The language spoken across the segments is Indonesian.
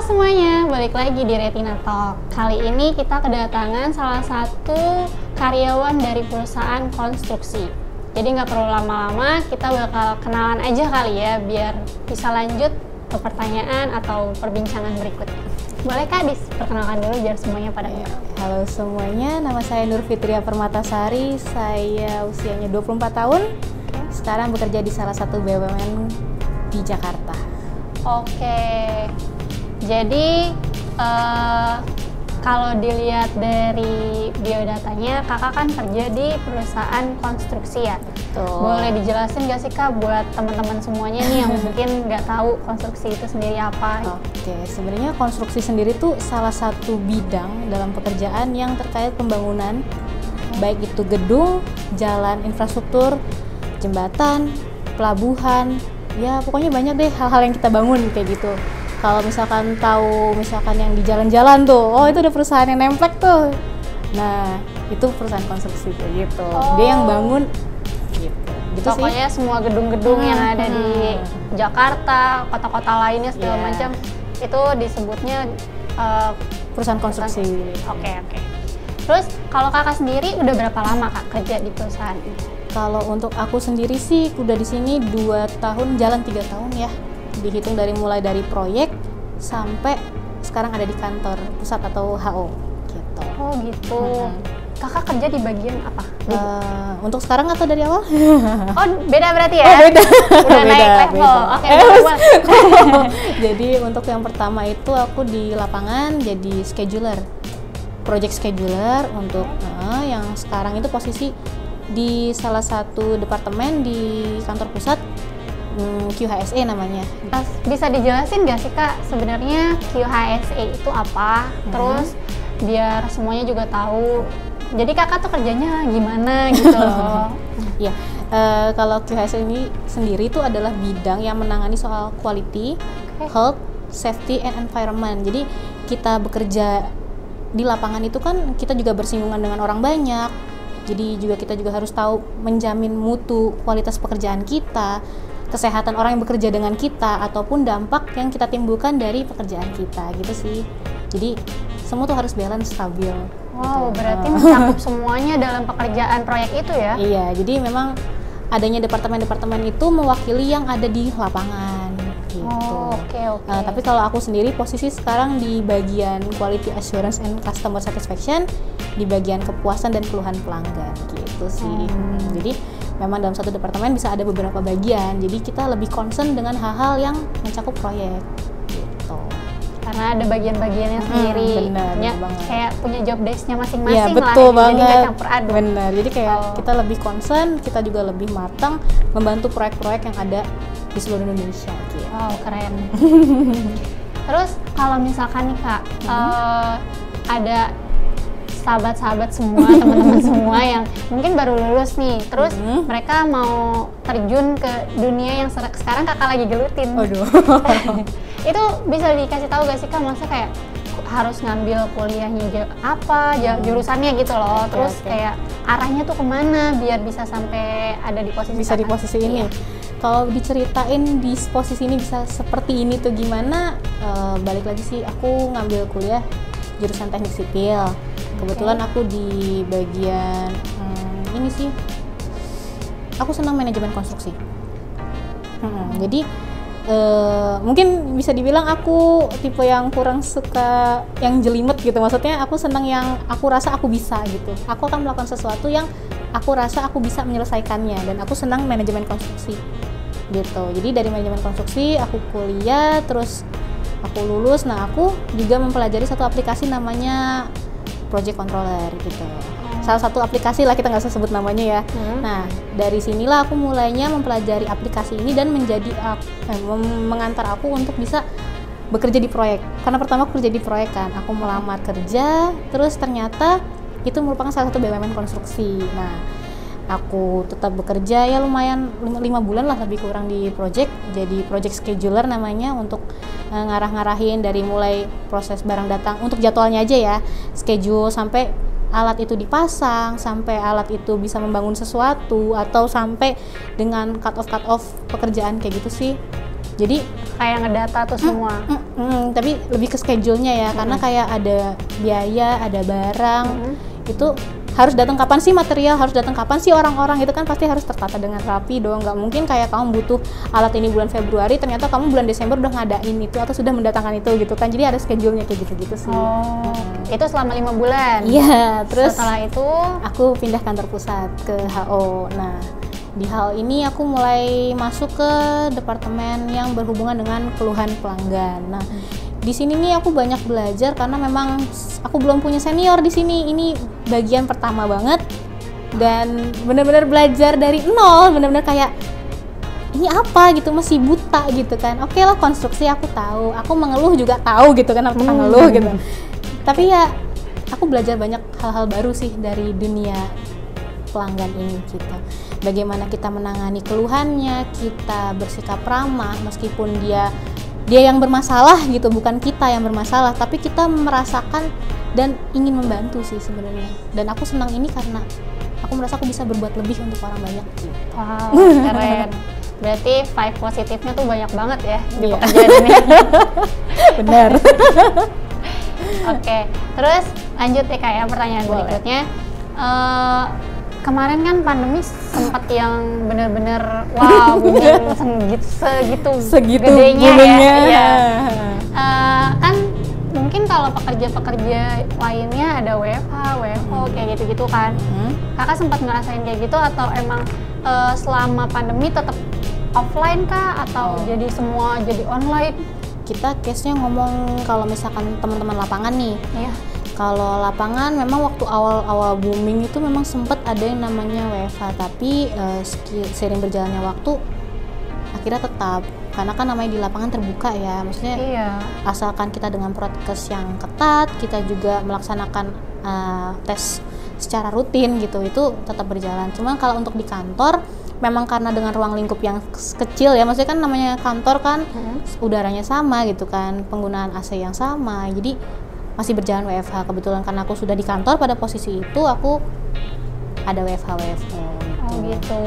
semuanya, balik lagi di Retina Talk. Kali ini kita kedatangan salah satu karyawan dari perusahaan konstruksi. Jadi nggak perlu lama-lama, kita bakal kenalan aja kali ya, biar bisa lanjut ke pertanyaan atau perbincangan berikutnya. Boleh Kak, diperkenalkan dulu biar semuanya pada kenal. Halo semuanya, nama saya Nur Fitria Permatasari, saya usianya 24 tahun. Sekarang bekerja di salah satu BUMN di Jakarta. Oke, jadi kalau dilihat dari biodatanya, kakak kan kerja di perusahaan konstruksi ya. Betul. Boleh dijelasin nggak sih Kak buat teman-teman semuanya nih yang mungkin nggak tahu konstruksi itu sendiri apa? Oke, sebenarnya konstruksi sendiri tuh salah satu bidang dalam pekerjaan yang terkait pembangunan, baik itu gedung, jalan, infrastruktur, jembatan, pelabuhan, ya pokoknya banyak deh hal-hal yang kita bangun kayak gitu. Kalau misalkan tahu misalkan yang di jalan-jalan tuh, oh itu ada perusahaan yang nemplek tuh. Nah, itu perusahaan konstruksi kayak gitu. Dia yang bangun gitu. Gitu Pokoknya sih. semua gedung-gedung yang ada di Jakarta, kota-kota lainnya segala macam itu disebutnya Perusahaan konstruksi. Oke. Terus kalau kakak sendiri udah berapa lama Kak kerja di perusahaan ini? Kalau untuk aku sendiri sih udah di sini 2 tahun, jalan 3 tahun ya. Dihitung mulai dari proyek sampai sekarang ada di kantor pusat atau HO gitu. Oh gitu. Kakak kerja di bagian apa? Untuk sekarang atau dari awal? Oh beda berarti ya? Oh, beda. Udah naik level. Oke. Jadi untuk yang pertama itu aku di lapangan jadi scheduler, project scheduler untuk yang sekarang itu posisi di salah satu departemen di kantor pusat, QHSE namanya. Bisa dijelasin nggak sih Kak sebenarnya QHSE itu apa? Terus biar semuanya juga tahu. Jadi kakak tuh kerjanya gimana gitu loh. Ya, kalau QHSE ini sendiri itu adalah bidang yang menangani soal quality, health, safety, and environment. Jadi kita bekerja di lapangan itu kan kita juga bersinggungan dengan orang banyak. Jadi kita juga harus tahu menjamin mutu kualitas pekerjaan kita, kesehatan orang yang bekerja dengan kita, ataupun dampak yang kita timbulkan dari pekerjaan kita gitu sih. Jadi semua tuh harus balance, stabil. Wow, gitu. berarti mencakup semuanya dalam pekerjaan proyek itu ya? Iya, jadi memang adanya departemen-departemen itu mewakili yang ada di lapangan gitu. Oh, oke. Tapi kalau aku sendiri posisi sekarang di bagian Quality Assurance and Customer Satisfaction, di bagian kepuasan dan keluhan pelanggan gitu sih. Jadi memang dalam satu departemen bisa ada beberapa bagian, jadi kita lebih concern dengan hal-hal yang mencakup proyek gitu. Karena ada bagian-bagiannya sendiri, benar kayak punya job desk-nya masing-masing ya, lah. betul banget. Jadi nggak campur aduk. Benar, jadi kayak kita lebih concern, kita juga lebih matang membantu proyek-proyek yang ada di seluruh Indonesia gitu. Wow, keren. Terus kalau misalkan nih Kak, ada sahabat-sahabat semua, teman-teman semua yang mungkin baru lulus nih, terus mereka mau terjun ke dunia yang sekarang kakak lagi gelutin. Aduh. Itu bisa dikasih tahu gak sih Kak, maksudnya kayak harus ngambil kuliahnya apa, jurusannya gitu loh, terus kayak arahnya tuh kemana biar bisa sampai ada di posisi di posisi ini. Kalau diceritain di posisi ini bisa seperti ini tuh gimana, balik lagi sih aku ngambil kuliah jurusan teknik sipil. Kebetulan aku di bagian ini sih, aku senang manajemen konstruksi. Jadi mungkin bisa dibilang aku tipe yang kurang suka yang jelimet gitu. Maksudnya aku senang yang aku rasa aku bisa gitu. Aku akan melakukan sesuatu yang aku rasa aku bisa menyelesaikannya, dan aku senang manajemen konstruksi gitu. Jadi dari manajemen konstruksi aku kuliah, terus aku lulus. Nah, aku juga mempelajari satu aplikasi namanya Project Controller gitu. Salah satu aplikasi lah, kita nggak usah sebut namanya ya. Nah, dari sinilah aku mulainya mempelajari aplikasi ini dan mengantar aku untuk bisa bekerja di proyek. Karena pertama aku kerja di proyek kan, aku melamar kerja, terus ternyata itu merupakan salah satu BUMN konstruksi. Nah, aku tetap bekerja ya lumayan 5 bulan lah lebih kurang di project, jadi project scheduler namanya, untuk ngarah-ngarahin dari mulai proses barang datang untuk jadwalnya aja ya, schedule sampai alat itu dipasang, sampai alat itu bisa membangun sesuatu, atau sampai dengan cut off pekerjaan kayak gitu sih. Jadi kayak ngedata tuh semua. Tapi lebih ke schedule-nya ya, karena kayak ada biaya, ada barang, itu harus datang kapan sih material, harus datang kapan sih orang-orang, itu kan pasti harus tertata dengan rapi dong. Nggak mungkin kayak kamu butuh alat ini bulan Februari, ternyata kamu bulan Desember udah ngadain itu atau sudah mendatangkan itu gitu kan. Jadi ada schedule-nya kayak gitu-gitu sih. Itu selama 5 bulan? Iya, terus setelah itu aku pindah kantor pusat ke HO. Nah, di hal ini aku mulai masuk ke departemen yang berhubungan dengan keluhan pelanggan. Nah, di sini nih aku banyak belajar karena memang aku belum punya senior di sini. Ini bagian pertama banget dan benar-benar belajar dari nol, benar-benar kayak ini apa gitu, masih buta gitu kan. Oke lah, konstruksi aku tahu, aku mengeluh juga tahu gitu kan, aku mengeluh gitu. Tapi ya aku belajar banyak hal-hal baru sih dari dunia pelanggan ini gitu. Bagaimana kita menangani keluhannya, kita bersikap ramah meskipun dia yang bermasalah gitu, bukan kita yang bermasalah, tapi kita merasakan dan ingin membantu sih sebenarnya. Dan aku senang ini karena aku merasa aku bisa berbuat lebih untuk orang banyak gitu. Wow, keren. Berarti vibe positifnya tuh banyak banget ya di pekerjaan ini. Benar. Oke, terus lanjut ya Kak ya, pertanyaan berikutnya. Kemarin kan pandemi sempat yang benar-benar wow, segitu gedenya ya. Kan mungkin kalau pekerja-pekerja lainnya ada WFH, WFO kayak gitu-gitu kan. Kakak sempat ngerasain kayak gitu atau emang selama pandemi tetap offline kah atau jadi semua jadi online? Kita case-nya ngomong kalau misalkan teman-teman lapangan nih. Iya. Kalau lapangan memang waktu awal-awal booming itu memang sempat ada yang namanya WFH, tapi seiring berjalannya waktu akhirnya tetap, karena kan namanya di lapangan terbuka ya, maksudnya asalkan kita dengan prokes yang ketat, kita juga melaksanakan tes secara rutin gitu, itu tetap berjalan. Cuma kalau untuk di kantor memang karena dengan ruang lingkup yang kecil ya, maksudnya kan namanya kantor kan udaranya sama gitu kan, penggunaan AC yang sama, jadi masih berjalan WFH. Kebetulan karena aku sudah di kantor pada posisi itu, aku ada WFH WFO. Oh gitu,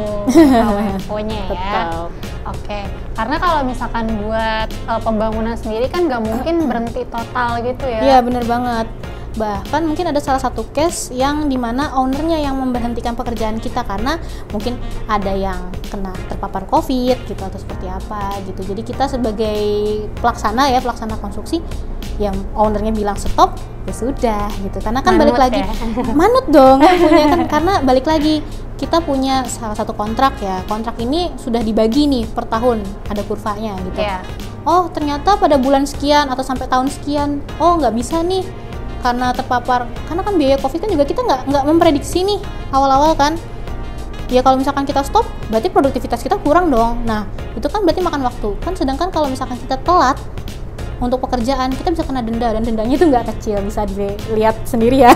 WFO-nya ya. Oke, karena kalau misalkan buat pembangunan sendiri kan nggak mungkin berhenti total gitu ya. Iya bener banget. Bahkan mungkin ada salah satu case yang dimana ownernya yang memberhentikan pekerjaan kita karena mungkin ada yang kena terpapar COVID gitu atau seperti apa gitu. Jadi kita sebagai pelaksana konstruksi, yang ownernya bilang stop, ya sudah gitu. Karena kan manut balik lagi, manut dong punya kan, karena balik lagi kita punya salah satu kontrak ya. Kontrak ini sudah dibagi nih per tahun, ada kurvanya gitu. Oh ternyata pada bulan sekian atau sampai tahun sekian, oh nggak bisa nih karena terpapar, karena kan biaya COVID kan juga kita nggak memprediksi nih awal-awal kan. Ya kalau misalkan kita stop, berarti produktivitas kita kurang dong. Nah itu kan berarti makan waktu kan. Sedangkan kalau misalkan kita telat untuk pekerjaan, kita bisa kena denda, dan dendanya itu nggak kecil, bisa dilihat sendiri ya.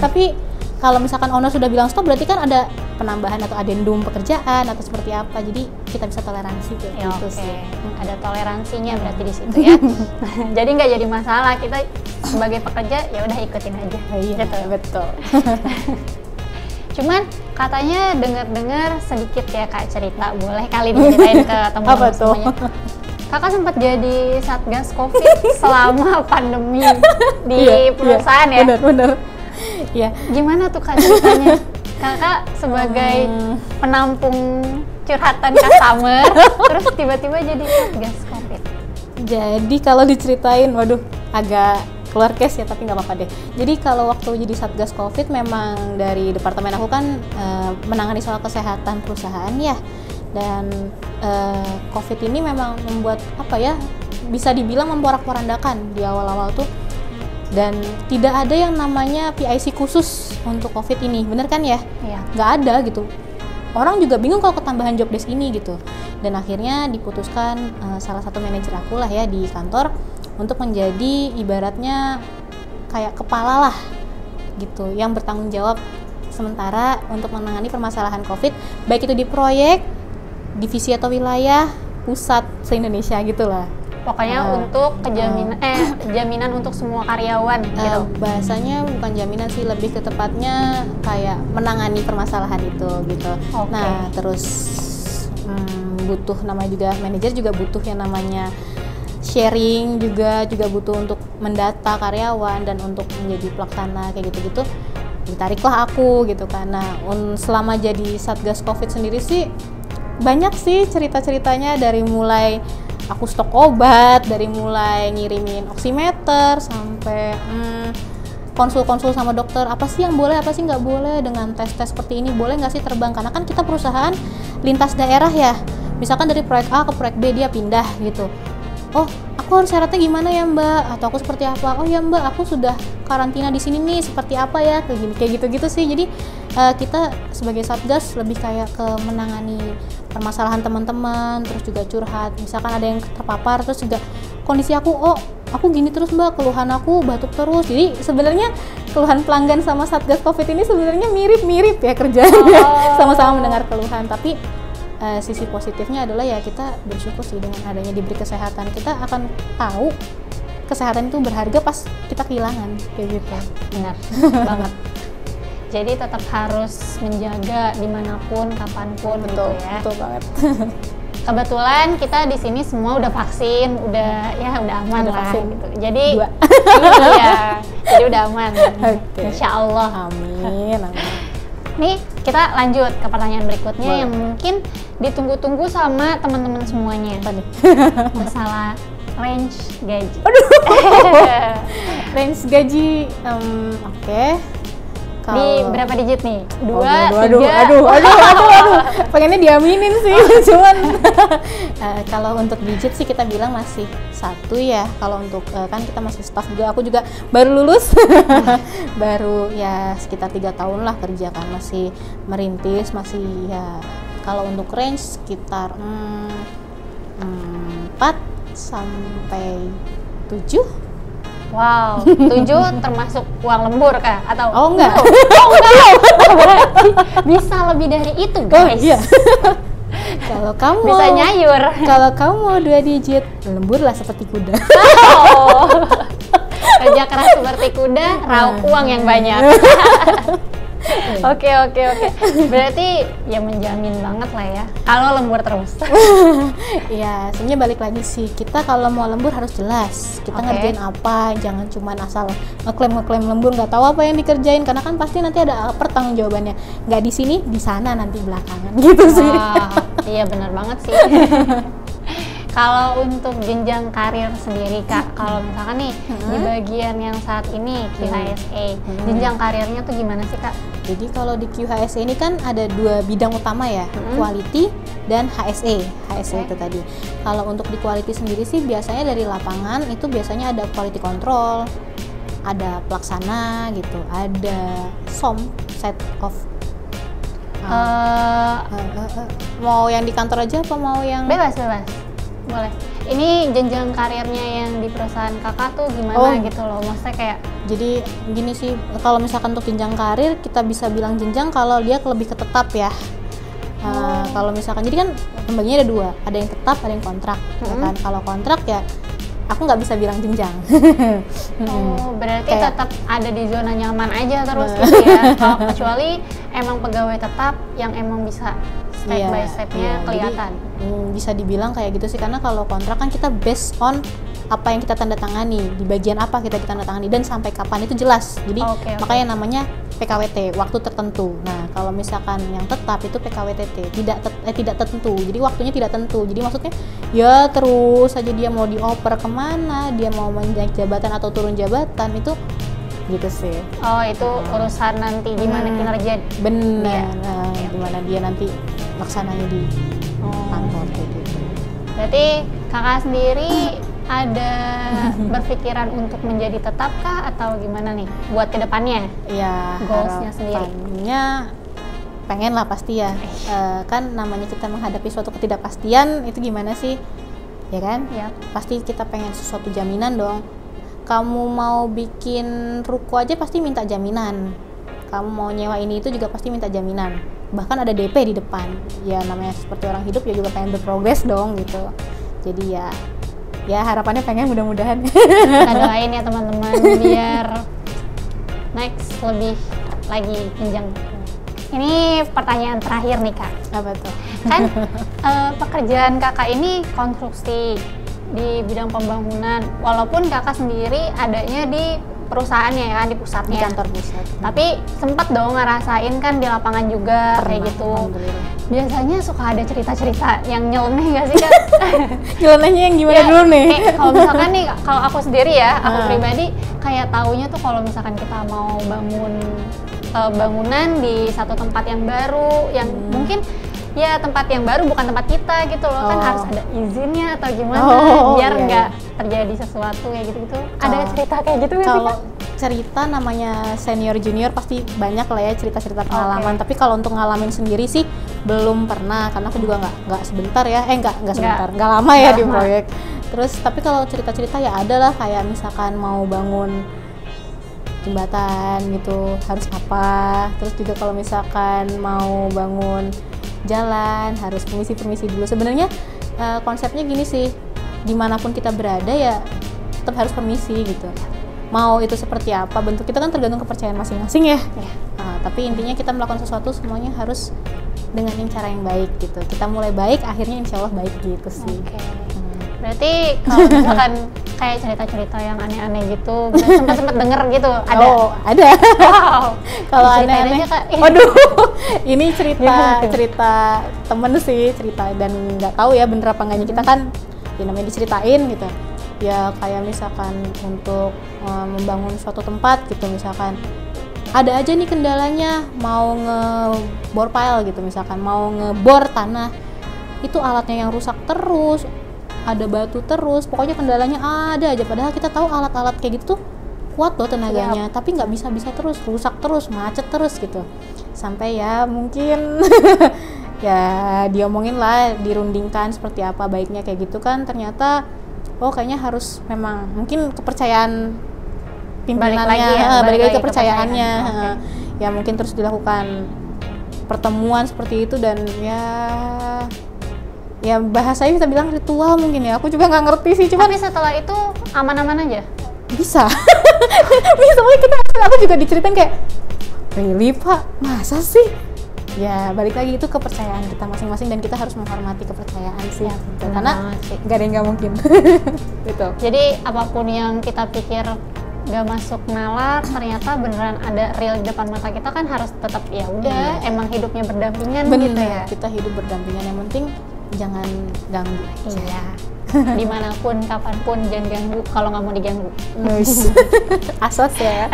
Tapi kalau misalkan owner sudah bilang stop, berarti kan ada penambahan atau adendum pekerjaan atau seperti apa. Jadi kita bisa toleransi kayak gitu sih. Ada toleransinya berarti di situ ya. Jadi nggak jadi masalah, kita sebagai pekerja ya udah ikutin aja. Iya, gitu. Betul. Cuman katanya dengar-dengar sedikit ya Kak cerita, boleh kali diceritain ke teman-teman semuanya. Kakak sempat jadi satgas COVID selama pandemi di perusahaan ya? Benar. Ya. Gimana tuh Kak ceritanya? Kakak sebagai penampung curhatan customer, terus tiba-tiba jadi satgas COVID. Jadi kalau diceritain, waduh, agak keluar case ya, tapi nggak apa-apa deh. Jadi kalau waktu jadi satgas COVID, memang dari departemen aku kan menangani soal kesehatan perusahaan ya. Dan COVID ini memang membuat apa ya, bisa dibilang memporak-porandakan di awal-awal tuh. Dan tidak ada yang namanya PIC khusus untuk COVID ini, bener kan ya? Iya. Nggak ada gitu. Orang juga bingung kalau ketambahan job desk ini gitu. Dan akhirnya diputuskan salah satu manajer aku lah ya di kantor untuk menjadi ibaratnya kayak kepala lah gitu, yang bertanggung jawab sementara untuk menangani permasalahan COVID, baik itu di proyek, divisi atau wilayah, pusat se-Indonesia gitu lah. Pokoknya untuk jaminan untuk semua karyawan gitu. Bahasanya bukan jaminan sih, lebih ke tepatnya kayak menangani permasalahan itu gitu. Nah terus butuh, namanya juga manajer juga butuh yang namanya sharing, juga butuh untuk mendata karyawan dan untuk menjadi pelaksana kayak gitu-gitu, ditariklah aku gitu kan. Nah, selama jadi Satgas Covid sendiri sih banyak sih cerita-ceritanya, dari mulai aku stok obat, dari mulai ngirimin oximeter sampai konsul-konsul sama dokter, apa sih yang boleh, apa sih nggak boleh dengan tes-tes seperti ini, boleh nggak sih terbang, karena kan kita perusahaan lintas daerah ya, misalkan dari proyek A ke proyek B dia pindah gitu. Oh, aku harus syaratnya gimana ya Mbak? Atau aku seperti apa? Oh ya Mbak, aku sudah karantina di sini nih, seperti apa ya? Kayak gitu-gitu sih. Jadi kita sebagai Satgas lebih kayak ke menangani permasalahan teman-teman, terus juga curhat. Misalkan ada yang terpapar, terus juga kondisi aku, oh aku gini terus Mbak, keluhan aku batuk terus. Jadi sebenarnya keluhan pelanggan sama Satgas Covid ini sebenarnya mirip-mirip ya kerjanya. Sama-sama mendengar keluhan, tapi sisi positifnya adalah ya kita bersyukur sih dengan adanya diberi kesehatan. Kita akan tahu kesehatan itu berharga pas kita kehilangan, kayak gitu. Benar banget. Jadi tetap harus menjaga dimanapun, kapanpun, betul, gitu ya. Betul banget. Kebetulan kita di sini semua udah vaksin, udah aman udah lah vaksin. gitu. Jadi 2. iya, jadi udah aman. Okay. Insya Allah. Amin. Nih kita lanjut ke pertanyaan berikutnya. Boleh. Yang mungkin ditunggu-tunggu sama teman-teman semuanya. Apa nih? Masalah range gaji. Aduh. Range gaji, oke. Di berapa digit nih? 2, 3? Aduh. Pengennya diaminin sih, cuman kalau untuk digit sih kita bilang masih 1 ya. Kalau untuk kan kita masih staff juga, aku juga baru lulus, baru ya sekitar 3 tahun lah kerja kan, masih merintis, masih ya. Kalau untuk range sekitar 4 sampai 7. Wow, 7 termasuk uang lembur kah? Atau Oh enggak. Berarti bisa lebih dari itu guys. Oh iya. Kalau kamu bisa nyayur. Kalau kamu mau 2 digit, lembur lah seperti kuda. Oh. Kerja keras seperti kuda, raup uang yang banyak. Oke. Berarti ya menjamin banget lah ya kalau lembur terus. Ya, sebenarnya balik lagi sih, kita kalau mau lembur harus jelas kita ngerjain apa, jangan cuma asal ngeklaim lembur nggak tahu apa yang dikerjain, karena kan pasti nanti ada pertanggungjawabannya, nggak di sini di sana nanti belakangan gitu sih. Iya benar banget sih. Kalau untuk jenjang karir sendiri Kak, kalau misalkan nih di bagian yang saat ini QHSE, jenjang karirnya tuh gimana sih Kak? Jadi kalau di QHSE ini kan ada 2 bidang utama ya, quality dan HSE. HSE itu tadi. Kalau untuk di quality sendiri sih biasanya dari lapangan itu biasanya ada quality control, ada pelaksana gitu, ada SOM, set of mau yang di kantor aja apa mau yang bebas boleh. Ini jenjang karirnya yang di perusahaan kakak tuh gimana gitu loh, maksudnya kayak jadi gini sih, kalau misalkan untuk jenjang karir kita bisa bilang jenjang kalau dia lebih ke tetap ya. Kalau misalkan jadi kan pembagiannya ada 2, ada yang tetap, ada yang kontrak ya kan. Kalau kontrak ya aku nggak bisa bilang jenjang. Oh, berarti kayak, tetap ada di zona nyaman aja terus gitu ya. Kecuali emang pegawai tetap yang emang bisa step by step-nya kelihatan. Jadi, bisa dibilang kayak gitu sih, karena kalau kontrak kan kita based on apa yang kita tanda tangani, di bagian apa kita tanda tangani dan sampai kapan itu jelas. Jadi makanya namanya PKWT, waktu tertentu. Nah, kalau misalkan yang tetap itu PKWTT, tidak tertentu. Jadi waktunya tidak tentu. Jadi maksudnya ya terus saja dia mau dioper kemana, dia mau naik jabatan atau turun jabatan itu gitu sih. Oh, itu urusan nanti gimana kinerja. Benar. Gimana dia nanti laksananya di kantor kayak gitu. Berarti kakak sendiri ada berpikiran untuk menjadi tetap kah atau gimana nih buat kedepannya? Ya, goalsnya sendiri. Pengen lah pasti ya. Kan namanya kita menghadapi suatu ketidakpastian itu gimana sih? Ya kan? Ya. Pasti kita pengen sesuatu jaminan dong. Kamu mau bikin ruko aja pasti minta jaminan. Kamu mau nyewa ini itu juga pasti minta jaminan. Bahkan ada DP di depan. Ya namanya seperti orang hidup ya juga pengen berprogres dong gitu. Jadi ya harapannya pengen mudah-mudahan. Kita doain ya teman-teman biar next lebih lagi jenjang Ini pertanyaan terakhir nih Kak. Apa tuh? Kan pekerjaan Kakak ini konstruksi di bidang pembangunan, walaupun Kakak sendiri adanya di perusahaannya ya kan, di pusatnya. Di kantor pusat. Tapi sempat dong ngerasain kan di lapangan juga. Pernah, kayak gitu. alhamdulillah. Biasanya suka ada cerita-cerita yang nyeleneh nggak sih Kak? Nyelenehnya yang gimana Ya, dulu nih? Kalau misalkan nih, kalau aku sendiri ya, aku Ah. pribadi kayak taunya tuh kalau misalkan kita mau bangun bangunan di satu tempat yang baru, yang mungkin ya tempat yang baru bukan tempat kita gitu loh, kan Oh. harus ada izinnya atau gimana biar iya, nggak terjadi sesuatu kayak gitu-gitu. Ada cerita kayak gitu nggak sih Kalau Kak? cerita namanya senior junior pasti banyak lah ya cerita-cerita pengalaman. Oke. Tapi kalau untuk ngalamin sendiri sih belum pernah, karena aku juga nggak sebentar ya, nggak sebentar, nggak lama ya Nggak di lama. proyek. Terus tapi kalau cerita-cerita ya ada lah, kayak misalkan mau bangun jembatan gitu harus apa. Terus juga kalau misalkan mau bangun jalan harus permisi dulu. Sebenarnya konsepnya gini sih, dimanapun kita berada ya tetap harus permisi gitu. Mau itu seperti apa bentuk, kita kan tergantung kepercayaan masing-masing ya. Iya. Nah, tapi intinya kita melakukan sesuatu semuanya harus dengan cara yang baik gitu. Kita mulai baik, akhirnya insya Allah baik gitu sih. Oke. Berarti kalau misalkan kayak cerita-cerita yang aneh-aneh gitu, sempat denger gitu, ada? Oh, ada. Wow. Kalau Diceritain aneh-aneh, aja, Kak. waduh, ini cerita Gimana tuh? cerita temen sih, cerita dan nggak tahu ya bener apa enggaknya, kita kan ya namanya diceritain gitu. Ya kayak misalkan untuk membangun suatu tempat gitu, misalkan ada aja nih kendalanya, mau ngebor pile gitu, misalkan mau ngebor tanah, itu alatnya yang rusak terus, ada batu terus, pokoknya kendalanya ada aja. Padahal kita tahu alat-alat kayak gitu tuh kuat loh tenaganya, tapi nggak bisa terus, rusak terus, macet terus gitu. Sampai ya mungkin ya diomongin lah, dirundingkan seperti apa baiknya kayak gitu kan. Ternyata oh kayaknya harus memang mungkin kepercayaan pimpinannya, balik lagi kepercayaannya. Oke. Ya mungkin terus dilakukan pertemuan seperti itu, dan ya bahasanya kita bilang ritual mungkin ya, aku juga nggak ngerti sih, cuma Tapi setelah itu aman-aman aja? bisa. Bisa, kita aku juga diceritain kayak really pak, masa sih? Ya balik lagi itu kepercayaan kita masing-masing, dan kita harus menghormati kepercayaan sih gitu. benar Karena banget sih. nggak ada yang nggak mungkin. Gitu. Jadi apapun yang kita pikir gak masuk nalar, ternyata beneran ada real di depan mata kita, kan harus tetap ya udah, emang hidupnya berdampingan Bener, gitu ya. kita hidup berdampingan, yang penting jangan ganggu aja. Iya. Dimanapun, kapanpun, jangan ganggu kalau nggak mau diganggu. Asas ya.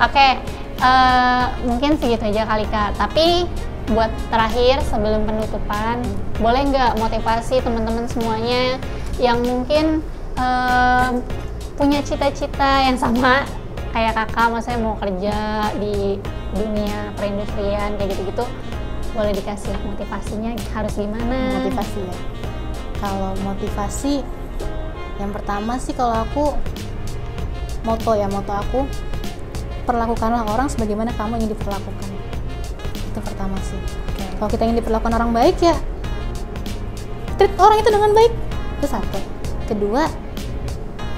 Oke, mungkin segitu aja kali Kak. Tapi buat terakhir sebelum penutupan, boleh nggak motivasi teman-teman semuanya yang mungkin punya cita-cita yang sama kayak kakak, maksudnya mau kerja di dunia perindustrian kayak gitu-gitu, boleh dikasih motivasinya harus gimana? Motivasi ya. Kalau motivasi, yang pertama sih kalau aku moto aku, perlakukanlah orang sebagaimana kamu ingin diperlakukan. Itu pertama sih. Kalau kita ingin diperlakukan orang baik ya treat orang itu dengan baik, itu satu. Kedua,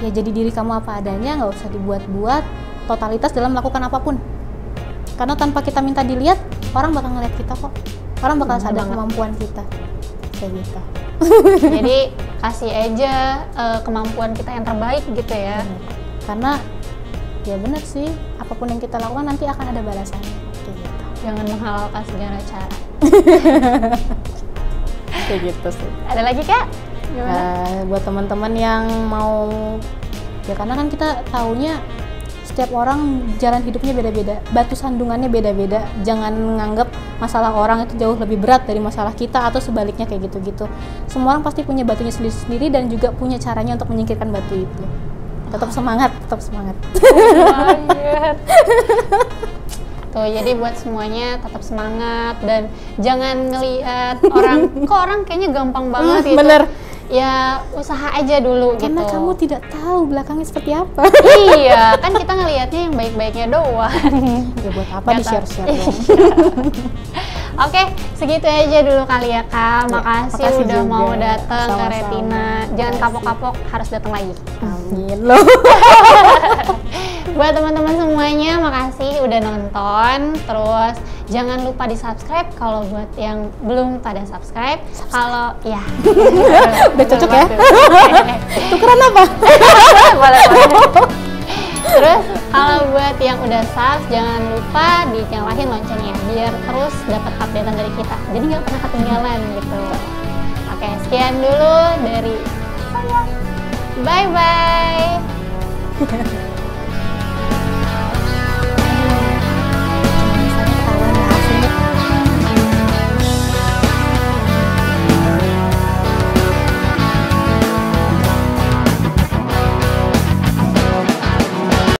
ya jadi diri kamu apa adanya, nggak usah dibuat-buat totalitas dalam melakukan apapun. Karena tanpa kita minta dilihat, orang bakal ngeliat kita kok. Orang bakal Benar sadar banget. kemampuan kita. Kayak gitu. Jadi kasih aja kemampuan kita yang terbaik gitu ya. Karena ya benar sih, apapun yang kita lakukan nanti akan ada balasannya. Kayak gitu. Jangan menghalalkan segala cara. Kayak gitu sih. Ada lagi Kak? Gimana? Buat teman-teman yang mau, ya karena kan kita taunya setiap orang jalan hidupnya beda-beda, batu sandungannya beda-beda. Jangan menganggap masalah orang itu jauh lebih berat dari masalah kita, atau sebaliknya kayak gitu-gitu. Semua orang pasti punya batunya sendiri-sendiri, dan juga punya caranya untuk menyingkirkan batu itu. Tetap semangat, tetap semangat. Banget. Tuh, jadi buat semuanya tetap semangat, dan jangan ngelihat orang, kok orang kayaknya gampang banget gitu. Bener. Ya usaha aja dulu Karena gitu. kamu tidak tahu belakangnya seperti apa. Iya, kan kita ngelihatnya yang baik-baiknya doang. Ya buat apa Nggak di-share-share tahu. dong. Oke, segitu aja dulu kali ya Kak. Ya, Makasih makasih udah juga. mau datang ke Sama-sama. Retina. Jangan Makasih. kapok-kapok, harus datang lagi. Amin loh. Buat teman-teman semuanya, makasih udah nonton. Terus jangan lupa di subscribe kalau buat yang belum pada subscribe. Kalau ya udah cocok ya. Tukeran apa? boleh. Terus kalau buat yang udah subs, jangan lupa dinyalain loncengnya biar terus dapat updatean dari kita. Jadi nggak pernah ketinggalan gitu. Oke, sekian dulu dari saya. Bye bye.